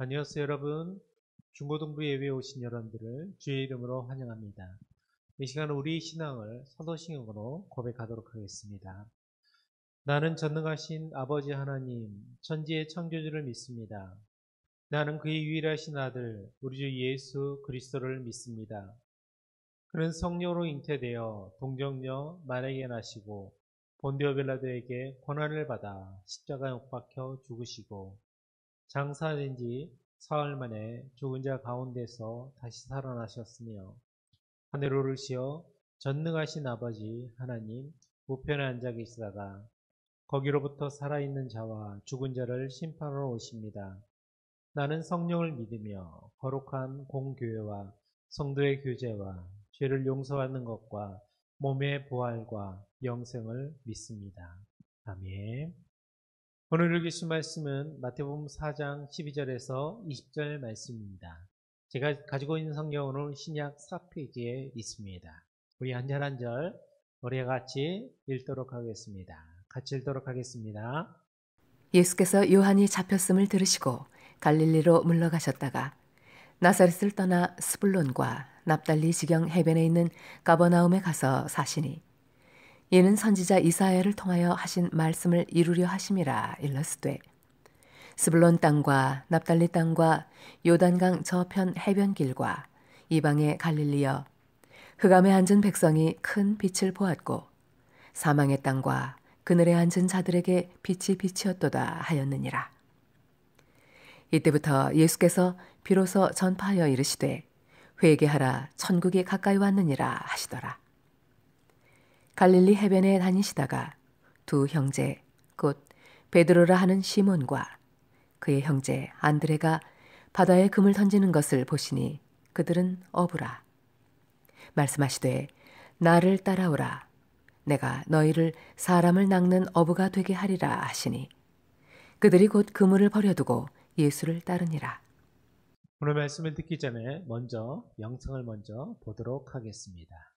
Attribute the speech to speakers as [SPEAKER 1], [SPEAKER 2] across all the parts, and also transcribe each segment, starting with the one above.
[SPEAKER 1] 안녕하세요, 여러분. 중고등부 예배에 오신 여러분들을 주의 이름으로 환영합니다. 이 시간은 우리 신앙을 사도신경으로 고백하도록 하겠습니다. 나는 전능하신 아버지 하나님, 천지의 창조주를 믿습니다. 나는 그의 유일하신 아들, 우리 주 예수 그리스도를 믿습니다. 그는 성령으로 잉태되어 동정녀 마리아에게 나시고 본디오 빌라도에게 고난을 받아 십자가에 못 박혀 죽으시고 장사된 지 사흘 만에 죽은 자 가운데서 다시 살아나셨으며 하늘 오르시어 전능하신 아버지 하나님 우편에 앉아 계시다가 거기로부터 살아있는 자와 죽은 자를 심판하러 오십니다. 나는 성령을 믿으며 거룩한 공교회와 성도의 교제와 죄를 용서받는 것과 몸의 부활과 영생을 믿습니다. 아멘. 오늘 읽으신 말씀은 마태복음 4장 12절에서 20절 말씀입니다. 제가 가지고 있는 성경은 신약 4페이지에 있습니다. 우리 한 절 한 절 우리 같이 읽도록 하겠습니다. 같이 읽도록 하겠습니다.
[SPEAKER 2] 예수께서 요한이 잡혔음을 들으시고 갈릴리로 물러가셨다가 나사렛을 떠나 스불론과 납달리 지경 해변에 있는 가버나움에 가서 사시니 이는 선지자 이사야를 통하여 하신 말씀을 이루려 하심이라 일렀으되 스불론 땅과 납달리 땅과 요단강 저편 해변길과 이방의 갈릴리여 흑암에 앉은 백성이 큰 빛을 보았고 사망의 땅과 그늘에 앉은 자들에게 빛이 비치었도다 하였느니라. 이때부터 예수께서 비로소 전파하여 이르시되 회개하라 천국이 가까이 왔느니라 하시더라. 갈릴리 해변에 다니시다가 두 형제 곧 베드로라 하는 시몬과 그의 형제 안드레가 바다에 금을 던지는 것을 보시니 그들은 어부라. 말씀하시되 나를 따라오라. 내가 너희를 사람을 낚는 어부가 되게 하리라 하시니 그들이 곧 그물을 버려두고 예수를 따르니라.
[SPEAKER 1] 오늘 말씀을 듣기 전에 먼저 영상을 먼저 보도록 하겠습니다.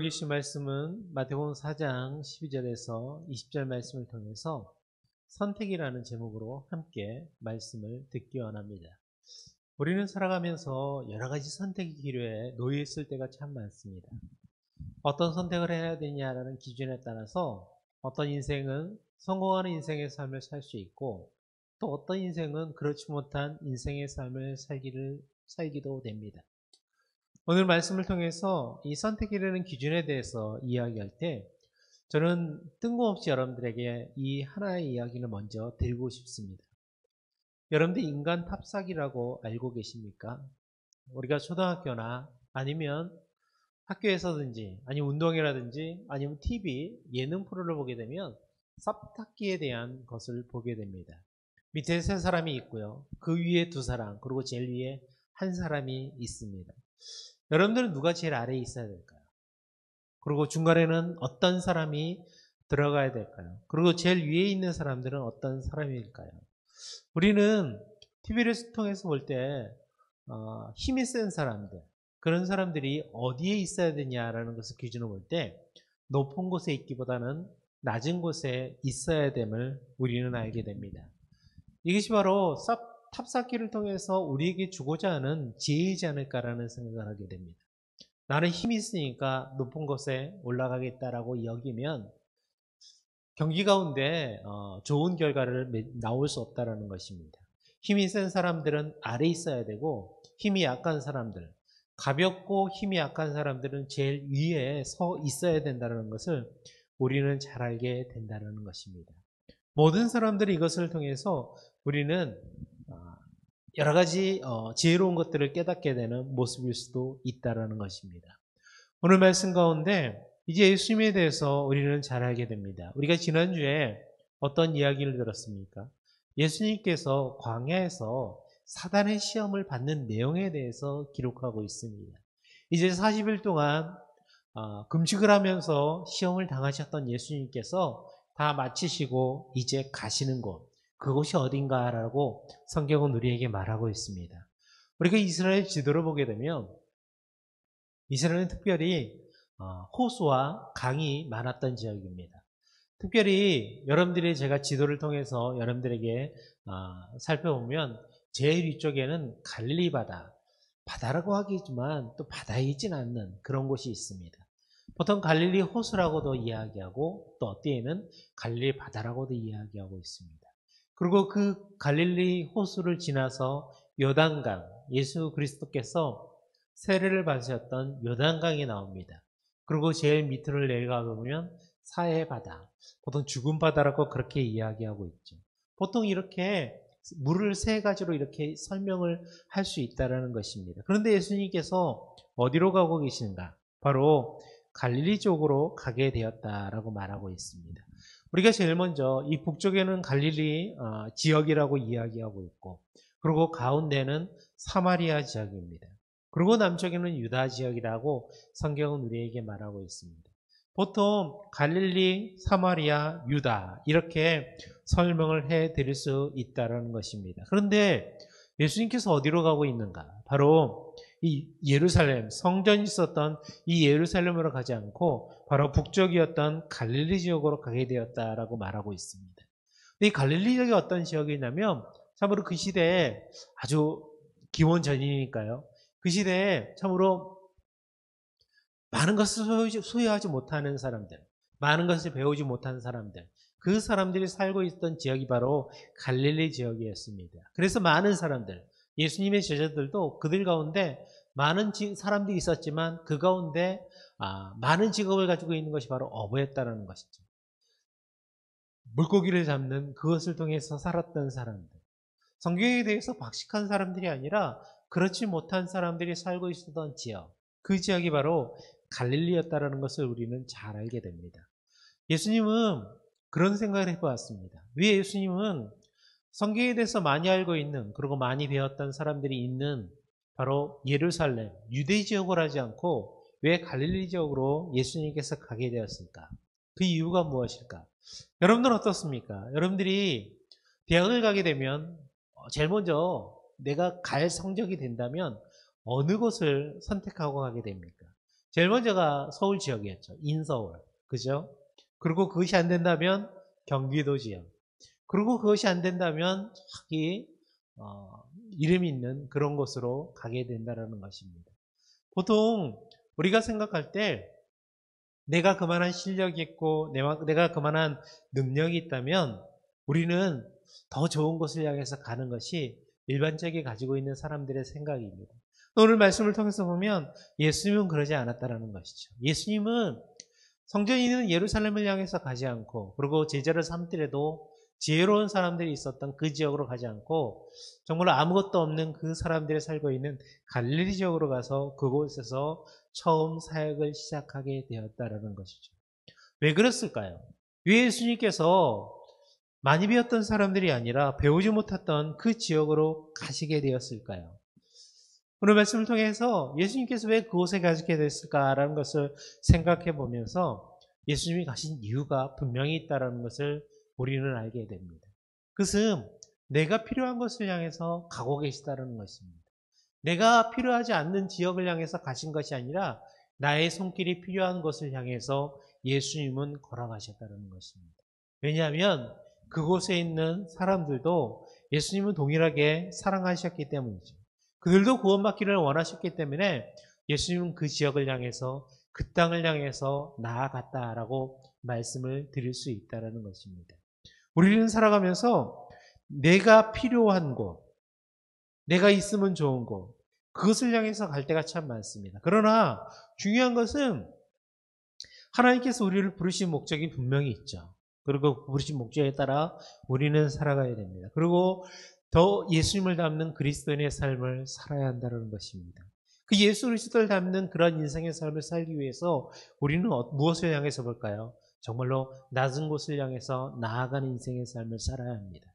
[SPEAKER 1] 주신 말씀은 마태복음 4장 12절에서 20절 말씀을 통해서 선택이라는 제목으로 함께 말씀을 듣기 원합니다. 우리는 살아가면서 여러 가지 선택의 기로에 놓여 있을 때가 참 많습니다. 어떤 선택을 해야 되냐라는 기준에 따라서 어떤 인생은 성공하는 인생의 삶을 살 수 있고 또 어떤 인생은 그렇지 못한 인생의 삶을 살기도 됩니다. 오늘 말씀을 통해서 이 선택이라는 기준에 대해서 이야기할 때 저는 뜬금없이 여러분들에게 이 하나의 이야기를 먼저 드리고 싶습니다. 여러분들 인간 탑삭이라고 알고 계십니까? 우리가 초등학교나 아니면 학교에서든지 아니면 운동회라든지 아니면 TV, 예능 프로를 보게 되면 쌉탁기에 대한 것을 보게 됩니다. 밑에 세 사람이 있고요. 그 위에 두 사람, 그리고 제일 위에 한 사람이 있습니다. 여러분들은 누가 제일 아래에 있어야 될까요? 그리고 중간에는 어떤 사람이 들어가야 될까요? 그리고 제일 위에 있는 사람들은 어떤 사람일까요? 우리는 TV를 통해서 볼 때 힘이 센 사람들, 그런 사람들이 어디에 있어야 되냐라는 것을 기준으로 볼 때 높은 곳에 있기보다는 낮은 곳에 있어야 됨을 우리는 알게 됩니다. 이것이 바로 탑쌓기를 통해서 우리에게 주고자 하는 지혜이지 않을까라는 생각을 하게 됩니다. 나는 힘이 있으니까 높은 곳에 올라가겠다라고 여기면 경기 가운데 좋은 결과를 나올 수 없다라는 것입니다. 힘이 센 사람들은 아래 있어야 되고 힘이 약한 사람들, 가볍고 힘이 약한 사람들은 제일 위에 서 있어야 된다는 것을 우리는 잘 알게 된다는 것입니다. 모든 사람들이 이것을 통해서 우리는 여러 가지 지혜로운 것들을 깨닫게 되는 모습일 수도 있다는 것입니다. 오늘 말씀 가운데 이제 예수님에 대해서 우리는 잘 알게 됩니다. 우리가 지난주에 어떤 이야기를 들었습니까? 예수님께서 광야에서 사단의 시험을 받는 내용에 대해서 기록하고 있습니다. 이제 40일 동안 금식을 하면서 시험을 당하셨던 예수님께서 다 마치시고 이제 가시는 곳, 그곳이 어딘가라고 성경은 우리에게 말하고 있습니다. 우리가 이스라엘 지도를 보게 되면 이스라엘은 특별히 호수와 강이 많았던 지역입니다. 특별히 여러분들이 제가 지도를 통해서 여러분들에게 살펴보면 제일 위쪽에는 갈릴리 바다라고 하기지만 또 바다에 있지는 않는 그런 곳이 있습니다. 보통 갈릴리 호수라고도 이야기하고 또 어디에는 갈릴리 바다라고도 이야기하고 있습니다. 그리고 그 갈릴리 호수를 지나서 요단강, 예수 그리스도께서 세례를 받으셨던 요단강이 나옵니다. 그리고 제일 밑으로 내려가 보면 사해바다, 보통 죽은 바다라고 그렇게 이야기하고 있죠. 보통 이렇게 물을 세 가지로 이렇게 설명을 할 수 있다는 것입니다. 그런데 예수님께서 어디로 가고 계시는가? 바로 갈릴리 쪽으로 가게 되었다라고 말하고 있습니다. 우리가 제일 먼저 이 북쪽에는 갈릴리 지역이라고 이야기하고 있고, 그리고 가운데는 사마리아 지역입니다. 그리고 남쪽에는 유다 지역이라고 성경은 우리에게 말하고 있습니다. 보통 갈릴리, 사마리아, 유다 이렇게 설명을 해드릴 수 있다는 것입니다. 그런데 예수님께서 어디로 가고 있는가? 바로 이 예루살렘, 성전이 있었던 이 예루살렘으로 가지 않고 바로 북쪽이었던 갈릴리 지역으로 가게 되었다라고 말하고 있습니다. 이 갈릴리 지역이 어떤 지역이냐면 참으로 그 시대에 아주 기원 전이니까요. 그 시대에 참으로 많은 것을 소유하지 못하는 사람들, 많은 것을 배우지 못하는 사람들, 그 사람들이 살고 있던 지역이 바로 갈릴리 지역이었습니다. 그래서 많은 사람들, 예수님의 제자들도 그들 가운데 많은 사람들이 있었지만 그 가운데 많은 직업을 가지고 있는 것이 바로 어부였다는 것이죠. 물고기를 잡는 그것을 통해서 살았던 사람들. 성경에 대해서 박식한 사람들이 아니라 그렇지 못한 사람들이 살고 있었던 지역. 그 지역이 바로 갈릴리였다는 것을 우리는 잘 알게 됩니다. 예수님은 그런 생각을 해보았습니다. 왜 예수님은 성경에 대해서 많이 알고 있는, 그리고 많이 배웠던 사람들이 있는 바로 예루살렘, 유대 지역으로 하지 않고 왜 갈릴리 지역으로 예수님께서 가게 되었을까? 그 이유가 무엇일까? 여러분들은 어떻습니까? 여러분들이 대학을 가게 되면 제일 먼저 내가 갈 성적이 된다면 어느 곳을 선택하고 가게 됩니까? 제일 먼저가 서울 지역이었죠. 인서울. 그죠? 그리고 그것이 안 된다면 경기도 지역. 그리고 그것이 안 된다면 저기 이름 있는 그런 곳으로 가게 된다는 것입니다. 보통 우리가 생각할 때 내가 그만한 실력이 있고 내가 그만한 능력이 있다면 우리는 더 좋은 곳을 향해서 가는 것이 일반적이 가지고 있는 사람들의 생각입니다. 오늘 말씀을 통해서 보면 예수님은 그러지 않았다는 것이죠. 예수님은 성전이 있는 예루살렘을 향해서 가지 않고 그리고 제자를 삼더라도 지혜로운 사람들이 있었던 그 지역으로 가지 않고 정말 아무것도 없는 그 사람들이 살고 있는 갈릴리 지역으로 가서 그곳에서 처음 사역을 시작하게 되었다는 것이죠. 왜 그랬을까요? 왜 예수님께서 많이 배웠던 사람들이 아니라 배우지 못했던 그 지역으로 가시게 되었을까요? 오늘 말씀을 통해서 예수님께서 왜 그곳에 가시게 됐을까라는 것을 생각해 보면서 예수님이 가신 이유가 분명히 있다는 것을 우리는 알게 됩니다. 그것은 내가 필요한 것을 향해서 가고 계시다는 것입니다. 내가 필요하지 않는 지역을 향해서 가신 것이 아니라 나의 손길이 필요한 것을 향해서 예수님은 걸어가셨다는 것입니다. 왜냐하면 그곳에 있는 사람들도 예수님은 동일하게 사랑하셨기 때문이죠. 그들도 구원받기를 원하셨기 때문에 예수님은 그 지역을 향해서 그 땅을 향해서 나아갔다라고 말씀을 드릴 수 있다는 것입니다. 우리는 살아가면서 내가 필요한 곳, 내가 있으면 좋은 곳, 그것을 향해서 갈 때가 참 많습니다. 그러나 중요한 것은 하나님께서 우리를 부르신 목적이 분명히 있죠. 그리고 부르신 목적에 따라 우리는 살아가야 됩니다. 그리고 더 예수님을 닮는 그리스도인의 삶을 살아야 한다는 것입니다. 그 예수 그리스도를 닮는 그런 인생의 삶을 살기 위해서 우리는 무엇을 향해서 볼까요? 정말로 낮은 곳을 향해서 나아가는 인생의 삶을 살아야 합니다.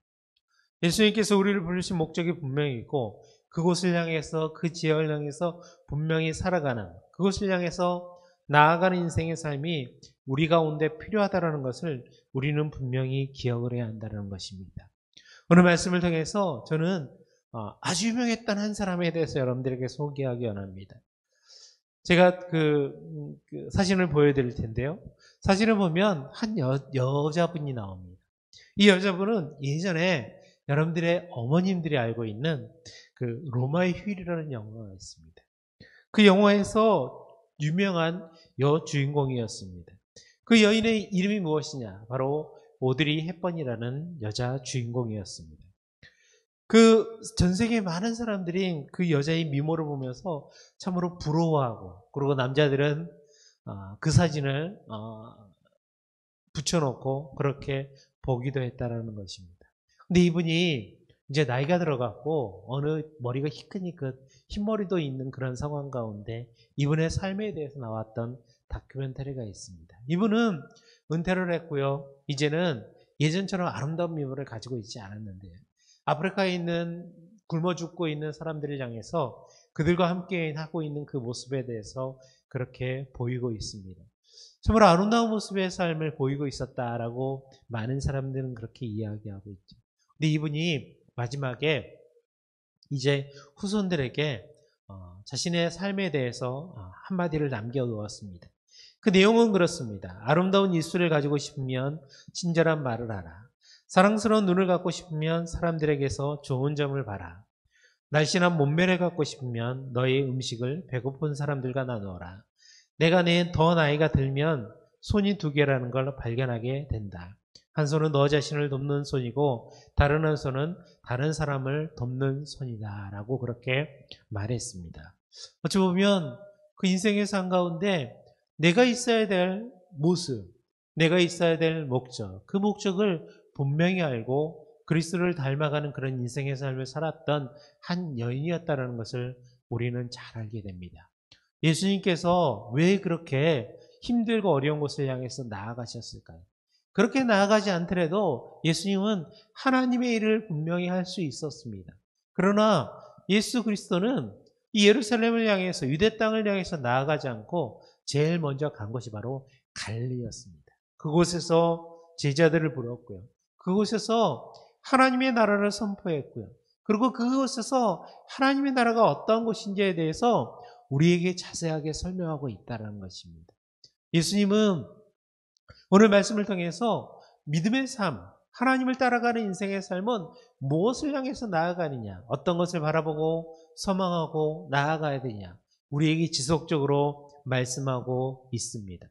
[SPEAKER 1] 예수님께서 우리를 부르신 목적이 분명히 있고 그곳을 향해서 그 지역을 향해서 분명히 살아가는 그곳을 향해서 나아가는 인생의 삶이 우리 가운데 필요하다는 것을 우리는 분명히 기억을 해야 한다는 것입니다. 오늘 말씀을 통해서 저는 아주 유명했던 한 사람에 대해서 여러분들에게 소개하기 원합니다. 제가 그 사진을 보여드릴 텐데요. 사진을 보면 한 여자분이 나옵니다. 이 여자분은 예전에 여러분들의 어머님들이 알고 있는 그 로마의 휴일이라는 영화가 있습니다. 그 영화에서 유명한 여주인공이었습니다. 그 여인의 이름이 무엇이냐? 바로 오드리 헵번이라는 여자 주인공이었습니다. 그 전 세계 많은 사람들이 그 여자의 미모를 보면서 참으로 부러워하고 그리고 남자들은 그 사진을 붙여놓고 그렇게 보기도 했다라는 것입니다. 근데 이분이 이제 나이가 들어갔고 어느 머리가 희끗희끗 흰머리도 있는 그런 상황 가운데 이분의 삶에 대해서 나왔던 다큐멘터리가 있습니다. 이분은 은퇴를 했고요. 이제는 예전처럼 아름다운 미모를 가지고 있지 않았는데요. 아프리카에 있는 굶어 죽고 있는 사람들을 향해서 그들과 함께 하고 있는 그 모습에 대해서 그렇게 보이고 있습니다. 정말 아름다운 모습의 삶을 보이고 있었다라고 많은 사람들은 그렇게 이야기하고 있죠. 근데 이분이 마지막에 이제 후손들에게 자신의 삶에 대해서 한마디를 남겨두었습니다. 그 내용은 그렇습니다. 아름다운 입술을 가지고 싶으면 친절한 말을 하라. 사랑스러운 눈을 갖고 싶으면 사람들에게서 좋은 점을 봐라. 날씬한 몸매를 갖고 싶으면 너의 음식을 배고픈 사람들과 나누어라. 내가 더 나이가 들면 손이 두 개라는 걸 발견하게 된다. 한 손은 너 자신을 돕는 손이고 다른 한 손은 다른 사람을 돕는 손이다 라고 그렇게 말했습니다. 어찌 보면 그 인생의 삶 가운데 내가 있어야 될 모습, 내가 있어야 될 목적, 그 목적을 분명히 알고 그리스도를 닮아가는 그런 인생의 삶을 살았던 한 여인이었다는 것을 우리는 잘 알게 됩니다. 예수님께서 왜 그렇게 힘들고 어려운 곳을 향해서 나아가셨을까요? 그렇게 나아가지 않더라도 예수님은 하나님의 일을 분명히 할 수 있었습니다. 그러나 예수 그리스도는 이 예루살렘을 향해서 유대 땅을 향해서 나아가지 않고 제일 먼저 간 곳이 바로 갈릴리였습니다. 그곳에서 제자들을 부르었고요. 그곳에서 하나님의 나라를 선포했고요. 그리고 그곳에서 하나님의 나라가 어떠한 곳인지에 대해서 우리에게 자세하게 설명하고 있다는 것입니다. 예수님은 오늘 말씀을 통해서 믿음의 삶, 하나님을 따라가는 인생의 삶은 무엇을 향해서 나아가느냐, 어떤 것을 바라보고 소망하고 나아가야 되냐, 우리에게 지속적으로 말씀하고 있습니다.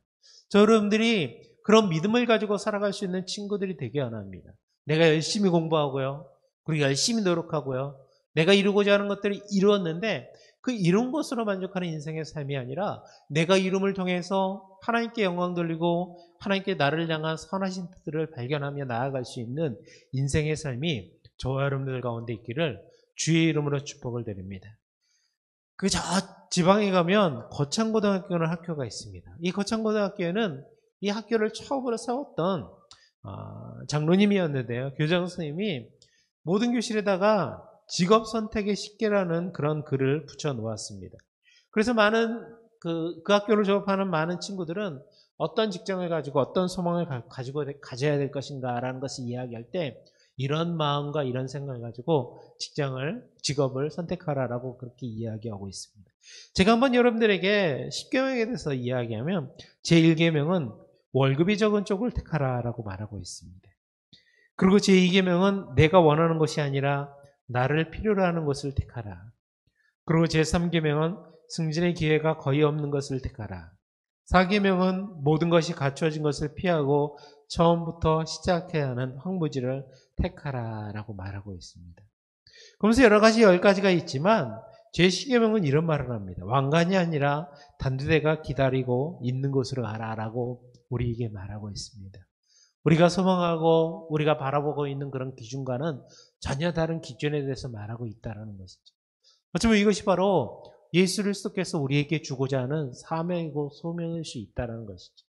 [SPEAKER 1] 저 여러분들이 그런 믿음을 가지고 살아갈 수 있는 친구들이 되기 원합니다. 내가 열심히 공부하고요, 그리고 열심히 노력하고요, 내가 이루고자 하는 것들을 이루었는데 그 이룬 것으로 만족하는 인생의 삶이 아니라 내가 이룸을 통해서 하나님께 영광 돌리고 하나님께 나를 향한 선하신 뜻들을 발견하며 나아갈 수 있는 인생의 삶이 저와 여러분들 가운데 있기를 주의 이름으로 축복을 드립니다. 그 저 지방에 가면 거창고등학교라는 학교가 있습니다. 이 거창고등학교에는 이 학교를 처음으로 세웠던 장로님이었는데요. 교장 선생님이 모든 교실에다가 직업 선택의 식계라는 그런 글을 붙여 놓았습니다. 그래서 많은 그 학교를 졸업하는 많은 친구들은 어떤 직장을 가지고 어떤 소망을 가져야 될 것인가라는 것을 이야기할 때 이런 마음과 이런 생각을 가지고 직업을 선택하라라고 그렇게 이야기하고 있습니다. 제가 한번 여러분들에게 10계명에 대해서 이야기하면 제1계명은 월급이 적은 쪽을 택하라라고 말하고 있습니다. 그리고 제2계명은 내가 원하는 것이 아니라 나를 필요로 하는 것을 택하라. 그리고 제3계명은 승진의 기회가 거의 없는 것을 택하라. 4계명은 모든 것이 갖추어진 것을 피하고 처음부터 시작해야 하는 황무지를 택하라라고 말하고 있습니다. 그러면서 여러 가지 10가지가 있지만 제10계명은 이런 말을 합니다. 왕관이 아니라 단두대가 기다리고 있는 곳으로 가라라고 우리에게 말하고 있습니다. 우리가 소망하고 우리가 바라보고 있는 그런 기준과는 전혀 다른 기준에 대해서 말하고 있다는 것이죠. 어쩌면 이것이 바로 예수 그리스도께서 우리에게 주고자 하는 사명이고 소명일 수 있다는 것이죠.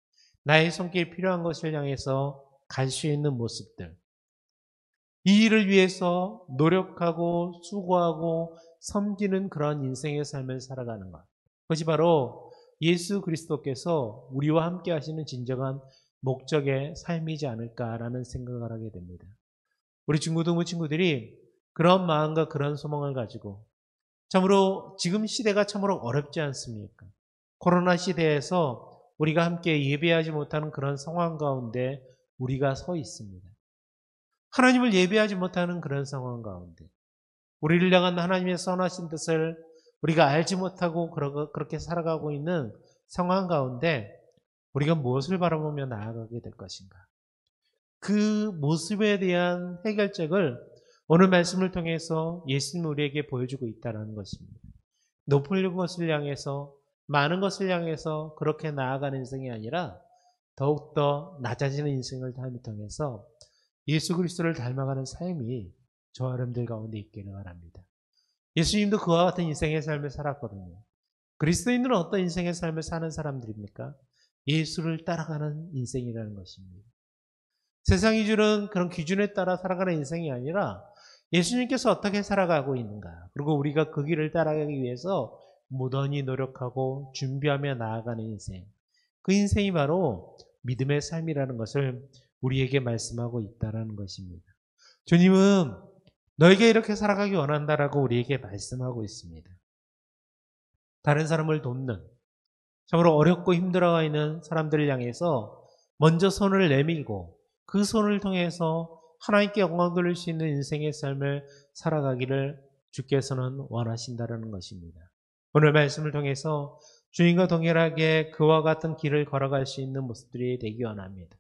[SPEAKER 1] 나의 손길이 필요한 것을 향해서 갈 수 있는 모습들. 이 일을 위해서 노력하고 수고하고 섬기는 그런 인생의 삶을 살아가는 것. 그것이 바로 예수 그리스도께서 우리와 함께 하시는 진정한 목적의 삶이지 않을까라는 생각을 하게 됩니다. 우리 중고등부 친구들이 그런 마음과 그런 소망을 가지고 참으로 지금 시대가 참으로 어렵지 않습니까? 코로나 시대에서 우리가 함께 예배하지 못하는 그런 상황 가운데 우리가 서 있습니다. 하나님을 예배하지 못하는 그런 상황 가운데 우리를 향한 하나님의 선하신 뜻을 우리가 알지 못하고 그렇게 살아가고 있는 상황 가운데 우리가 무엇을 바라보며 나아가게 될 것인가? 그 모습에 대한 해결책을 오늘 말씀을 통해서 예수님 우리에게 보여주고 있다는 것입니다. 높은 것을 향해서 많은 것을 향해서 그렇게 나아가는 인생이 아니라 더욱더 낮아지는 인생을 통해서 예수 그리스도를 닮아가는 삶이 저와 여러분들 가운데 있기를 바랍니다. 예수님도 그와 같은 인생의 삶을 살았거든요. 그리스도인들은 어떤 인생의 삶을 사는 사람들입니까? 예수를 따라가는 인생이라는 것입니다. 세상이 주는 그런 기준에 따라 살아가는 인생이 아니라 예수님께서 어떻게 살아가고 있는가, 그리고 우리가 그 길을 따라가기 위해서 무던히 노력하고 준비하며 나아가는 인생, 그 인생이 바로 믿음의 삶이라는 것을 우리에게 말씀하고 있다는 것입니다. 주님은 너에게 이렇게 살아가기 원한다라고 우리에게 말씀하고 있습니다. 다른 사람을 돕는, 참으로 어렵고 힘들어가 있는 사람들을 향해서 먼저 손을 내밀고 그 손을 통해서 하나님께 영광 돌릴 수 있는 인생의 삶을 살아가기를 주께서는 원하신다는 것입니다. 오늘 말씀을 통해서 주님과 동일하게 그와 같은 길을 걸어갈 수 있는 모습들이 되기 원합니다.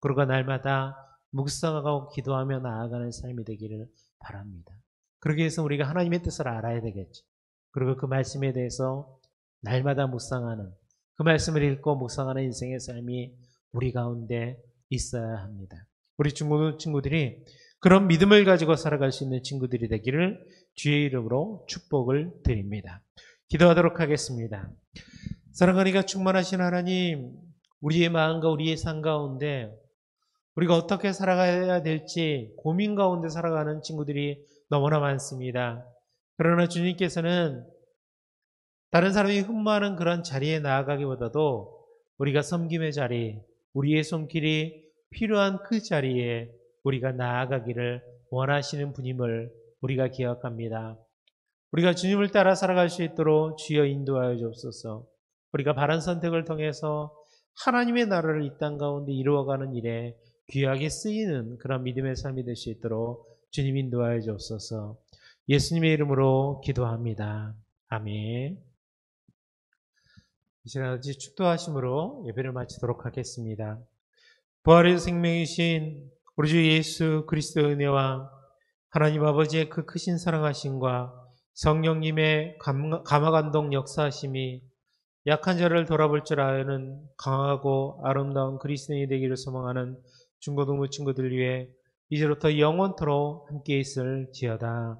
[SPEAKER 1] 그리고 날마다 묵상하고 기도하며 나아가는 삶이 되기를 바랍니다. 그러기 위해서 우리가 하나님의 뜻을 알아야 되겠죠. 그리고 그 말씀에 대해서 날마다 묵상하는, 그 말씀을 읽고 묵상하는 인생의 삶이 우리 가운데 있어야 합니다. 우리 중고등 친구들이 그런 믿음을 가지고 살아갈 수 있는 친구들이 되기를 주의 이름으로 축복을 드립니다. 기도하도록 하겠습니다. 사랑하니가 충만하신 하나님, 우리의 마음과 우리의 삶 가운데 우리가 어떻게 살아가야 될지 고민 가운데 살아가는 친구들이 너무나 많습니다. 그러나 주님께서는 다른 사람이 흠모하는 그런 자리에 나아가기보다도 우리가 섬김의 자리, 우리의 손길이 필요한 그 자리에 우리가 나아가기를 원하시는 분임을 우리가 기억합니다. 우리가 주님을 따라 살아갈 수 있도록 주여 인도하여 주옵소서. 우리가 바른 선택을 통해서 하나님의 나라를 이 땅 가운데 이루어가는 일에 귀하게 쓰이는 그런 믿음의 삶이 될 수 있도록 주님 인도하여 주옵소서. 예수님의 이름으로 기도합니다. 아멘. 이 시간 같이 축도하심으로 예배를 마치도록 하겠습니다. 부활의 생명이신 우리 주 예수 그리스도의 은혜와 하나님 아버지의 그 크신 사랑하심과 성령님의 감화감동 역사하심이 약한 자를 돌아볼 줄 아는 강하고 아름다운 그리스도인이 되기를 소망하는 중고등부 친구들 위해 이제부터 영원토록 함께 있을지어다.